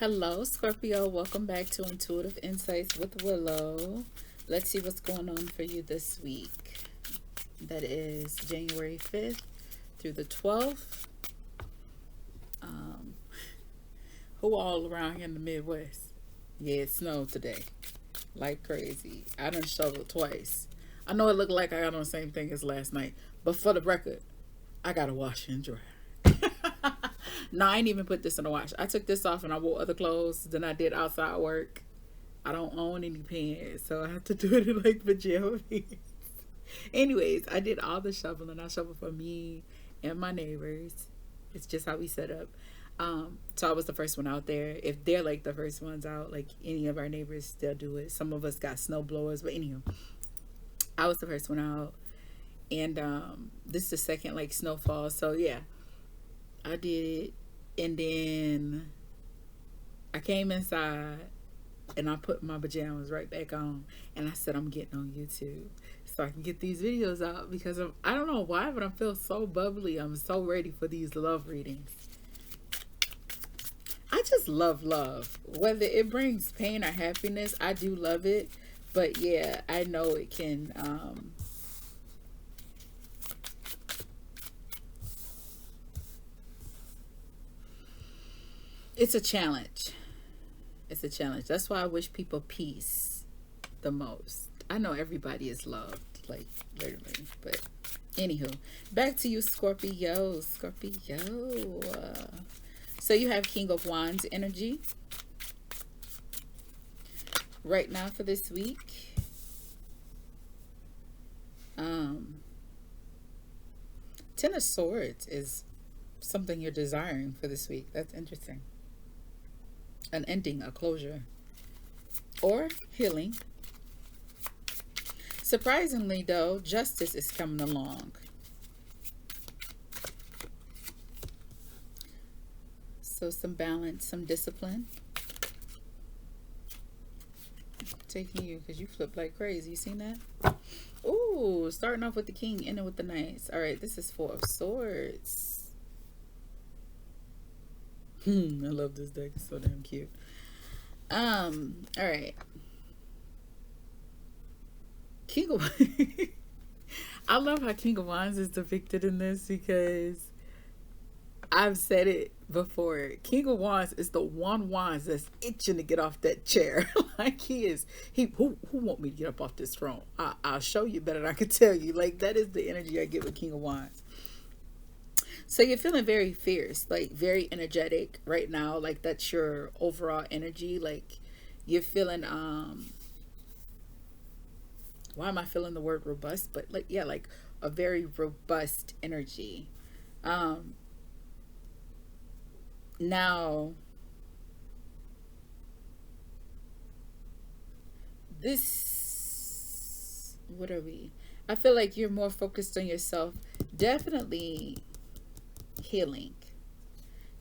Hello, Scorpio. Welcome back to Intuitive Insights with Willow. Let's see what's going on for you this week. That is January 5th through the 12th. Um, who all around here in the Midwest? Yeah, it snowed today. Like crazy. I done shoveled twice. I know it looked like I got on the same thing as last night, but for the record, I got to wash and dry. No, I ain't even put this in the wash. I took this off and I wore other clothes than I did outside work. I don't own any pants, so I have to do it in like pajama pants. Anyways, I did all the shoveling. I shoveled for me and my neighbors. It's just how we set up. So I was the first one out there. If they're like the first ones out, like any of our neighbors still do it. Some of us got snow blowers, but anyhow, I was the first one out. And this is the second like snowfall. So yeah, I did it. And then I came inside and I put my pajamas right back on. And I said, I'm getting on YouTube so I can get these videos out because I don't know why, but I feel so bubbly. I'm so ready for these love readings. I just love love. Whether it brings pain or happiness, I do love it. But yeah, I know it can it's a challenge. It's a challenge. That's why I wish people peace the most. I know everybody is loved, like literally. But anywho, back to you, Scorpio. Scorpio. So you have King of Wands energy right now for this week. Ten of Swords is something you're desiring for this week. That's interesting. An ending, a closure, or healing. Surprisingly, though, justice is coming along. So some balance, some discipline. Taking you because you flip like crazy. You seen that? Ooh, starting off with the king, ending with the knights. All right, this is Four of Swords. I love this deck. It's so damn cute. All right. King of I love how King of Wands is depicted in this because I've said it before. King of Wands is the one wands that's itching to get off that chair. Like he is. Who want me to get up off this throne? I'll show you better than I can tell you. Like that is the energy I get with King of Wands. So you're feeling very fierce, like very energetic right now. Like that's your overall energy. Like you're feeling why am I feeling the word robust? But like yeah, like a very robust energy. Um Now this what are we? I feel like you're more focused on yourself. Definitely healing.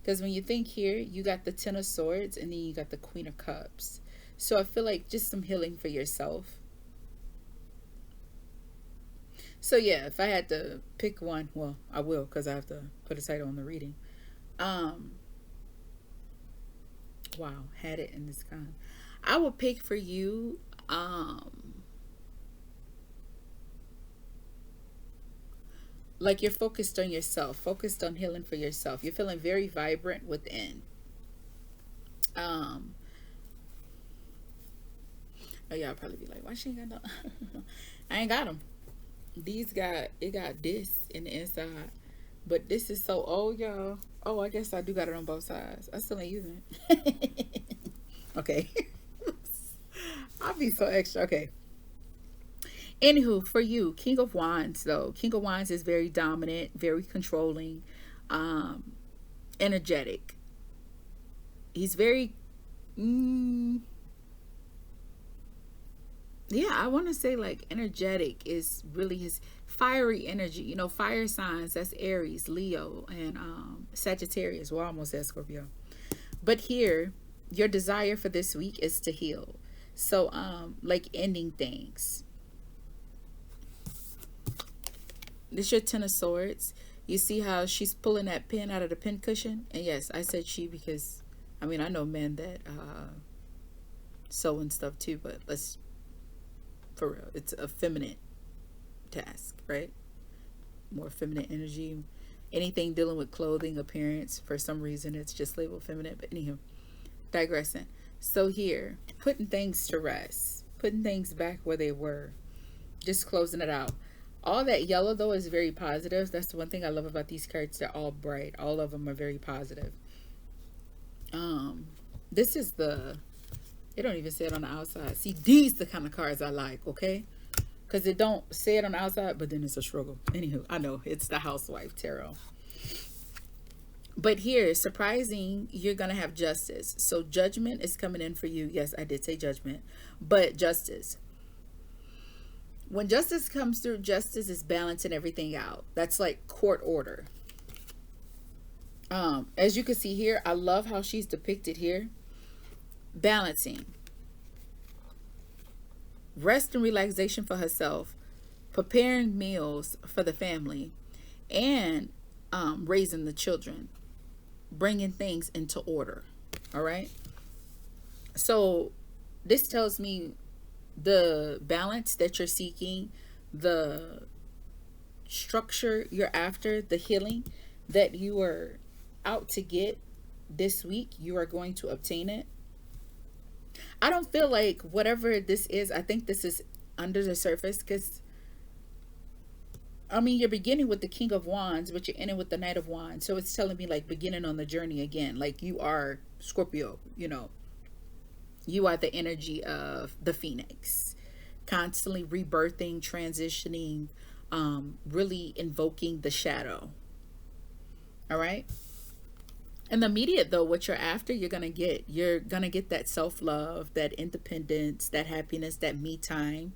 Because when you think here, you got the Ten of Swords and then you got the Queen of Cups. So I feel like just some healing for yourself. So yeah, if I had to pick one, well, I will because I have to put a title on the reading. Um, wow, had it in this kind. I would pick for you, like you're focused on yourself, focused on healing for yourself. You're feeling very vibrant within. Um, oh yeah, I'll probably be like, why she ain't got no? I ain't got them. These got it got this in the inside, but this is so old, y'all. Oh, I guess I do got it on both sides. I still ain't using it. Okay, I'll be so extra. Okay. Anywho, for you, King of Wands though, King of Wands is very dominant, very controlling, um, energetic. He's very, mm, yeah, I want to say like energetic is really his fiery energy. You know, fire signs, that's Aries, Leo, and Sagittarius. Well, I almost said Scorpio. But here, your desire for this week is to heal. So, like ending things. This your Ten of Swords. You see how she's pulling that pin out of the pin cushion? And yes, I said she because I mean, I know men that sew and stuff too, but let's, for real, it's a feminine task, right? More feminine energy. Anything dealing with clothing, appearance, for some reason, it's just labeled feminine. But anywho, digressing. So here, putting things to rest, putting things back where they were, just closing it out. All that yellow though is very positive. That's the one thing I love about these cards. They're all bright. All of them are very positive. This is the, it don't even say it on the outside. See, these the kind of cards I like, okay? Because it don't say it on the outside, but then it's a struggle. Anywho, I know it's the housewife tarot. But here, surprising, you're going to have justice. So judgment is coming in for you. Yes, I did say judgment, but justice. When justice comes through, justice is balancing everything out. That's like court order. As you can see here, I love how she's depicted here. Balancing. Rest and relaxation for herself. Preparing meals for the family. And raising the children. Bringing things into order. All right. So this tells me the balance that you're seeking, the structure you're after, the healing that you are out to get this week, you are going to obtain it. I don't feel like whatever this is, I think this is under the surface, because I mean, you're beginning with the King of Wands, but you're ending with the Knight of Wands. So it's telling me like beginning on the journey again. Like you are Scorpio, you know. You are the energy of the Phoenix. Constantly rebirthing, transitioning, really invoking the shadow. All right. In the immediate though, what you're after, you're going to get that self-love, that independence, that happiness, that me time.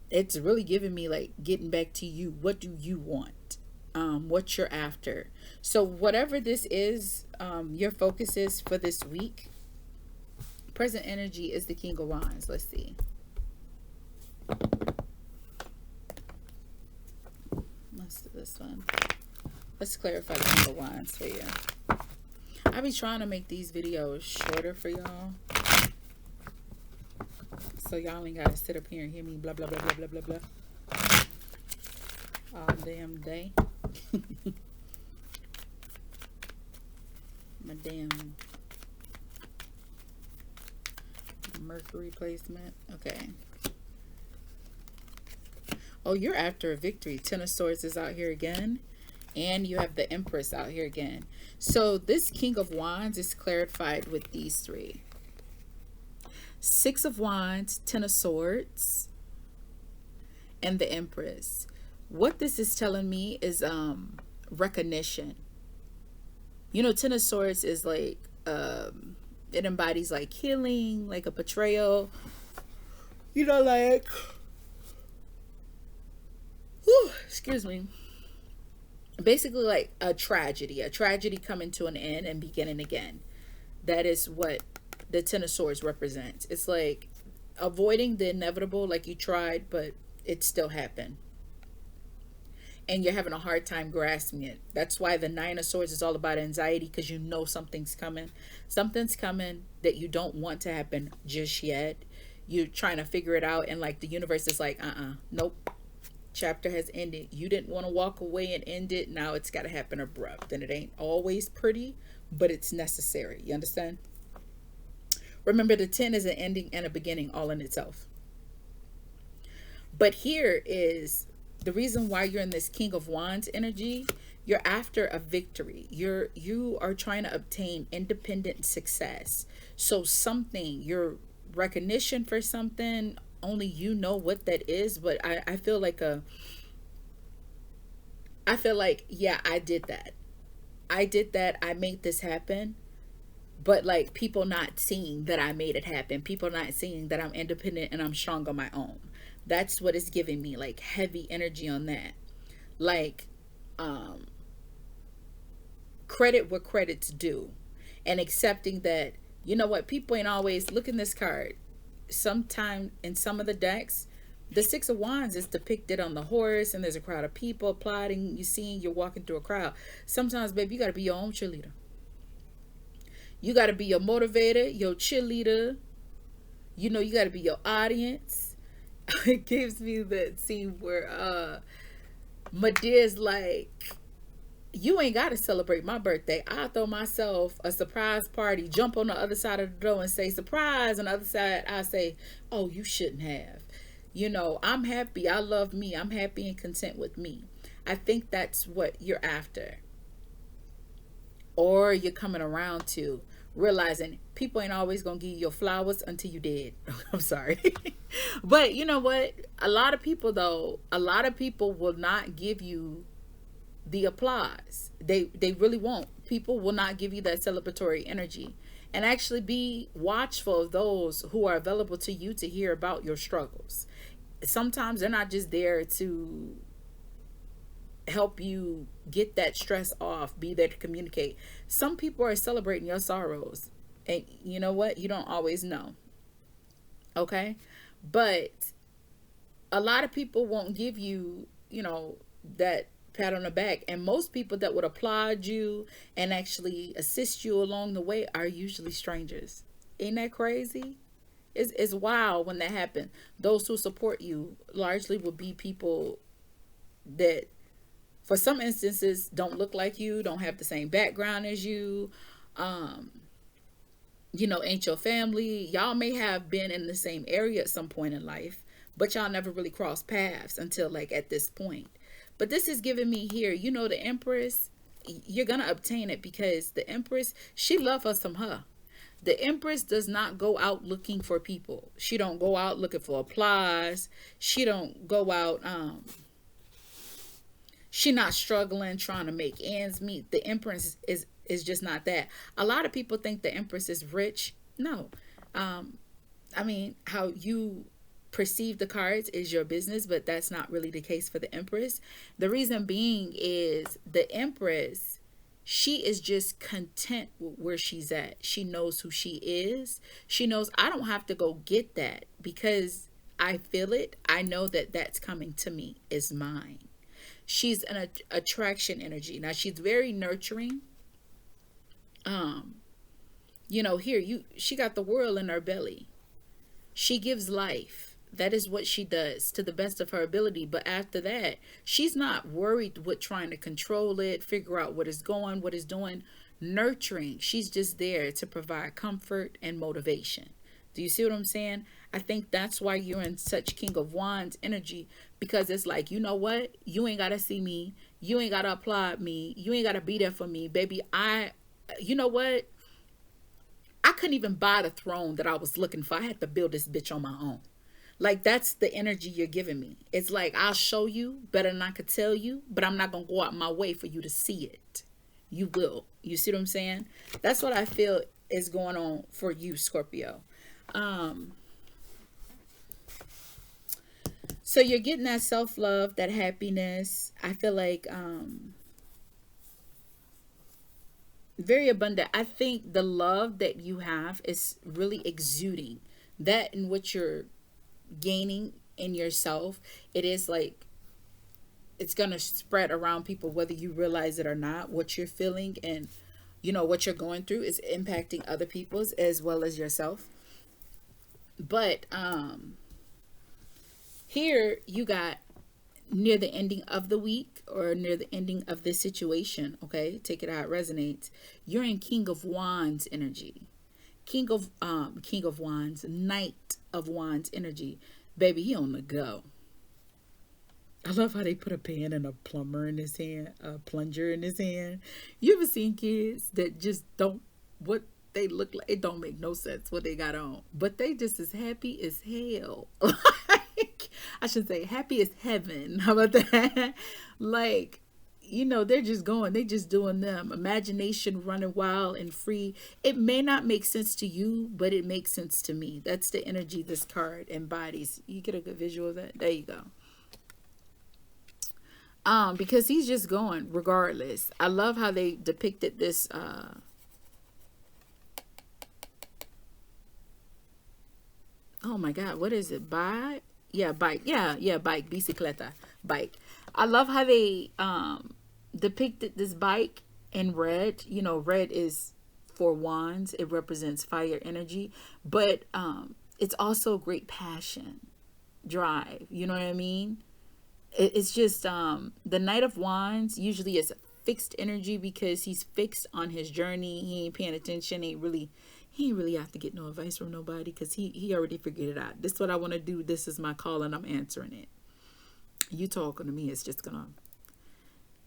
It's really giving me like getting back to you. What do you want? What you're after. So whatever this is, your focus is for this week. Present energy is the King of Wands. Let's see. Let's do this one. Let's clarify the King of Wands for you. I be trying to make these videos shorter for y'all, so y'all ain't gotta sit up here and hear me blah blah blah blah blah blah blah all damn day. My damn Mercury placement. Okay. Oh, you're after a victory. Ten of Swords is out here again. And you have the Empress out here again. So this King of Wands is clarified with these three. Six of Wands, Ten of Swords, and the Empress. What this is telling me is recognition. You know, Ten of Swords is like, it embodies like healing, like a betrayal. You know, like, whew, excuse me. Basically like a tragedy coming to an end and beginning again. That is what the Ten of Swords represents. It's like avoiding the inevitable, like you tried, but it still happened. And you're having a hard time grasping it. That's why the Nine of Swords is all about anxiety, because you know something's coming. Something's coming that you don't want to happen just yet. You're trying to figure it out, and like the universe is like, nope. Chapter has ended. You didn't want to walk away and end it. Now it's got to happen abrupt. And it ain't always pretty, but it's necessary. You understand? Remember, the 10 is an ending and a beginning all in itself. But here is the reason why you're in this King of Wands energy. You're after a victory. You are trying to obtain independent success. So something, your recognition for something, only you know what that is. But I feel like yeah, I did that. I made this happen. But like people not seeing that I made it happen. People not seeing that I'm independent and I'm strong on my own. That's what it's giving me, like heavy energy on that. Like credit what credit's due, and accepting that, you know what, people ain't always, look in this card. Sometime in some of the decks, the Six of Wands is depicted on the horse and there's a crowd of people applauding. You're walking through a crowd. Sometimes, baby, you got to be your own cheerleader. You got to be your motivator, your cheerleader. You know, you got to be your audience. It gives me that scene where Medea's like, you ain't got to celebrate my birthday. I'll throw myself a surprise party, jump on the other side of the door and say surprise. On the other side, I say, oh, you shouldn't have. You know, I'm happy. I love me. I'm happy and content with me. I think that's what you're after. Or you're coming around to realizing people ain't always going to give you your flowers until you dead. I'm sorry. But you know what? A lot of people, though, a lot of people will not give you the applause. They really won't. People will not give you that celebratory energy. And actually be watchful of those who are available to you to hear about your struggles. Sometimes they're not just there to help you get that stress off, be there to communicate. Some people are celebrating your sorrows. And you know what? You don't always know. Okay? But a lot of people won't give you, you know, that pat on the back. And most people that would applaud you and actually assist you along the way are usually strangers. Ain't that crazy? It's wild when that happens. Those who support you largely will be people that, for some instances, don't look like you, don't have the same background as you, you know, ain't your family. Y'all may have been in the same area at some point in life, but y'all never really crossed paths until like at this point. But this is giving me here, you know, the Empress, you're going to obtain it because the Empress, she loves her some her. The Empress does not go out looking for people. She don't go out looking for applause. She don't go out, she not struggling, trying to make ends meet. The Empress is just not that. A lot of people think the Empress is rich. No. I mean, how you perceive the cards is your business, but that's not really the case for the Empress. The reason being is the Empress, she is just content with where she's at. She knows who she is. She knows I don't have to go get that because I feel it. I know that that's coming to me. It's mine. She's an attraction energy. Now she's very nurturing. You know, here she got the world in her belly. She gives life. That is what she does to the best of her ability. But after that, she's not worried with trying to control it, figure out what is going, what is doing. Nurturing. She's just there to provide comfort and motivation. Do you see what I'm saying? I think that's why you're in such King of Wands energy, because it's like, you know what? You ain't got to see me. You ain't got to applaud me. You ain't got to be there for me. Baby, you know what? I couldn't even buy the throne that I was looking for. I had to build this bitch on my own. Like, that's the energy you're giving me. It's like, I'll show you better than I could tell you, but I'm not going to go out my way for you to see it. You will. You see what I'm saying? That's what I feel is going on for you, Scorpio. So you're getting that self-love, that happiness. I feel like very abundant. I think the love that you have is really exuding. That in what you're gaining in yourself, it is like it's gonna spread around people whether you realize it or not. What you're feeling and you know what you're going through is impacting other people's as well as yourself. But here you got near the ending of the week or near the ending of this situation, okay, take it how it resonates. You're in King of Wands energy. King of Wands, Knight of Wands energy. Baby, he on the go. I love how they put a pen and a plumber in his hand, a plunger in his hand. You ever seen kids that just don't, what they look like, it don't make no sense what they got on, but they just as happy as hell. Like, I should say happy as heaven. How about that? Like, you know, they're just going, they just doing them. Imagination running wild and free. It may not make sense to you, but it makes sense to me. That's the energy this card embodies. You get a good visual of that? There you go. Because he's just going regardless. I love how they depicted this oh my god, what is it? Bike? Yeah, bike. Yeah, bike, bicicleta, bike. I love how they depicted this bike in red. You know, red is 4 wands. It represents fire energy, but it's also great passion, drive. You know what I mean? It's just the Knight of Wands usually is fixed energy because he's fixed on his journey. He ain't paying attention. He ain't really have to get no advice from nobody because he already figured it out. This is what I want to do. This is my call and I'm answering it. You talking to me, it's just gonna,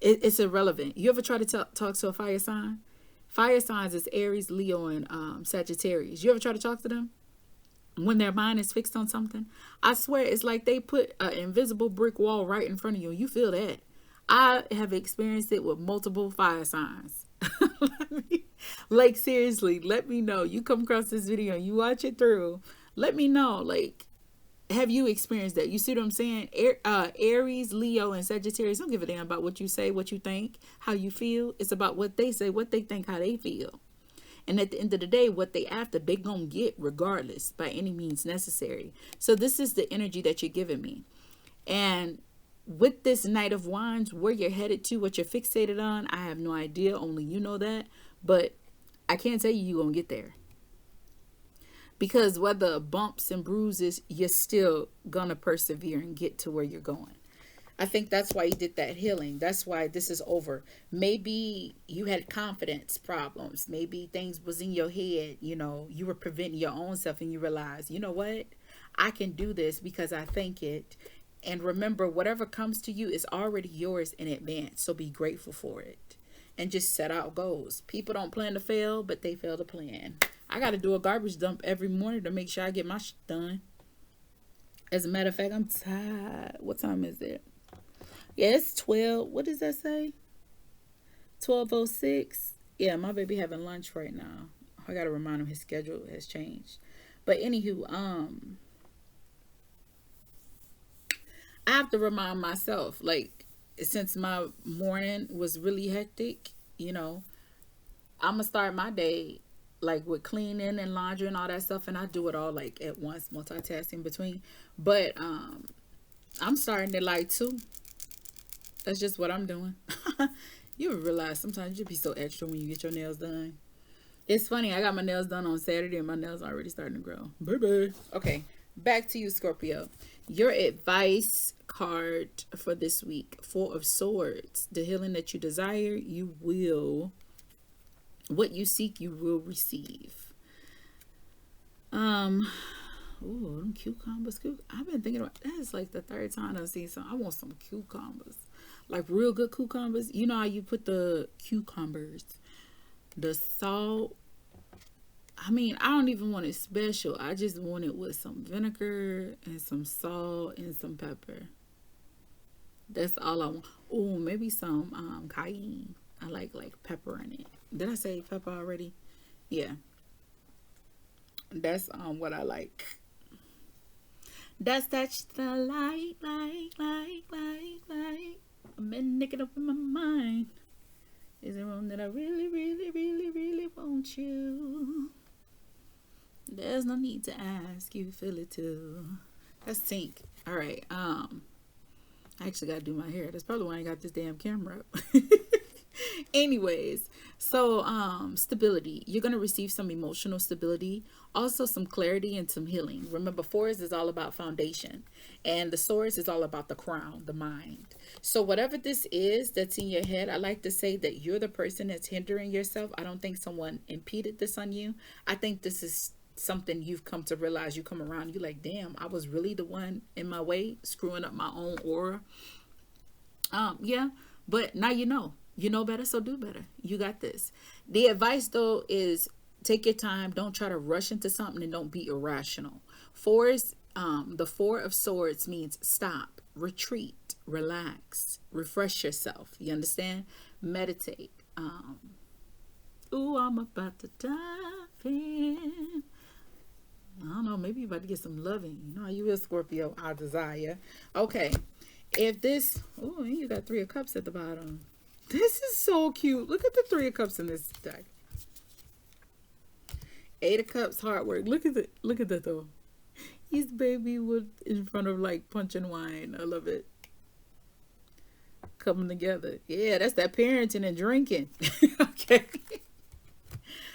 it's irrelevant. You ever try to talk to a fire sign? Fire signs is Aries, Leo, and Sagittarius. You ever try to talk to them when their mind is fixed on something? I swear it's like they put an invisible brick wall right in front of you. You feel that. I have experienced it with multiple fire signs. Like, seriously, let me know. You come across this video and you watch it through. Let me know. Like, have you experienced that? You see what I'm saying? Aries, Leo, and Sagittarius don't give a damn about what you say, what you think, how you feel. It's about what they say, what they think, how they feel. And at the end of the day, what they after, they gonna get regardless by any means necessary. So this is the energy that you're giving me. And with this Knight of Wands, where you're headed to, what you're fixated on, I have no idea. Only you know that. But I can't tell you you're going to get there. Because whether bumps and bruises, you're still going to persevere and get to where you're going. I think that's why you did that healing. That's why this is over. Maybe you had confidence problems. Maybe things was in your head. You know, you were preventing your own self and you realized, you know what? I can do this because I think it. And remember, whatever comes to you is already yours in advance. So be grateful for it. And just set out goals. People don't plan to fail, but they fail to plan. I got to do a garbage dump every morning to make sure I get my shit done. As a matter of fact, I'm tired. What time is it? Yeah, it's 12. What does that say? 12:06. Yeah, my baby having lunch right now. I got to remind him his schedule has changed. But anywho, I have to remind myself, like, since my morning was really hectic, you know, I'm gonna start my day like with cleaning and laundry and all that stuff, and I do it all like at once, multitasking between. But I'm starting at like 2. That's just what I'm doing. You realize sometimes you be so extra when you get your nails done. It's funny, I got my nails done on Saturday and my nails are already starting to grow. Baby. Okay, back to you, Scorpio. Your advice card for this week: 4 of Swords. The healing that you desire, you will. What you seek, you will receive. Ooh, them cucumbers. I've been thinking about that. It's like the 3rd time I've seen some. I want some cucumbers, like real good cucumbers. You know how you put the cucumbers, the salt. I mean, I don't even want it special. I just want it with some vinegar and some salt and some pepper. That's all I want. Oh, maybe some cayenne. I like pepper in it. Did I say pepper already? Yeah. That's what I like. That's the light. I've been nicking up in my mind. Is it wrong that I really want you? There's no need to ask, you feel it too. That's Tink. All right. I actually got to do my hair. That's probably why I got this damn camera up. Anyways, so stability. You're going to receive some emotional stability, also some clarity and some healing. Remember, Forest is all about foundation, and the Swords is all about the crown, the mind. So whatever this is that's in your head, I like to say that you're the person that's hindering yourself. I don't think someone impeded this on you. I think this is something you've come to realize. You come around, you're like, damn, I was really the one in my way, screwing up my own aura. Yeah, but now you know. You know better, so do better. You got this. The advice, though, is take your time. Don't try to rush into something and don't be irrational. The 4 of Swords means stop, retreat, relax, refresh yourself. You understand? Meditate. Ooh, I'm about to dive in. I don't know. Maybe you're about to get some loving. You know how you is, Scorpio. I desire. Okay. If this... Oh, you got 3 of Cups at the bottom. This is so cute. Look at the 3 of Cups in this deck. 8 of Cups, hard work. Look at that though. His baby was in front of like punch and wine. I love it. Coming together. Yeah, that's that parenting and drinking. Okay.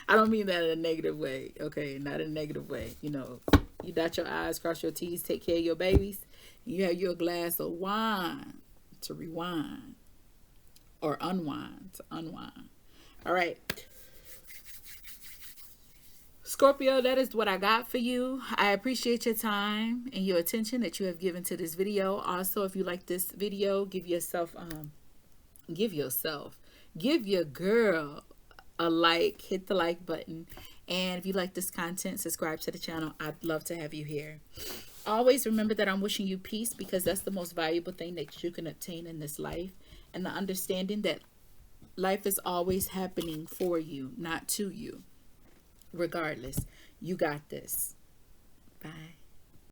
I don't mean that in a negative way. Okay, not in a negative way. You know, you dot your I's, cross your T's, take care of your babies. You have your glass of wine to rewind or unwind, to unwind. All right. Scorpio, that is what I got for you. I appreciate your time and your attention that you have given to this video. Also, if you like this video, give your girl a like, hit the like button. And if you like this content, subscribe to the channel. I'd love to have you here. Always remember that I'm wishing you peace, because that's the most valuable thing that you can obtain in this life. And the understanding that life is always happening for you, not to you. Regardless, you got this. Bye.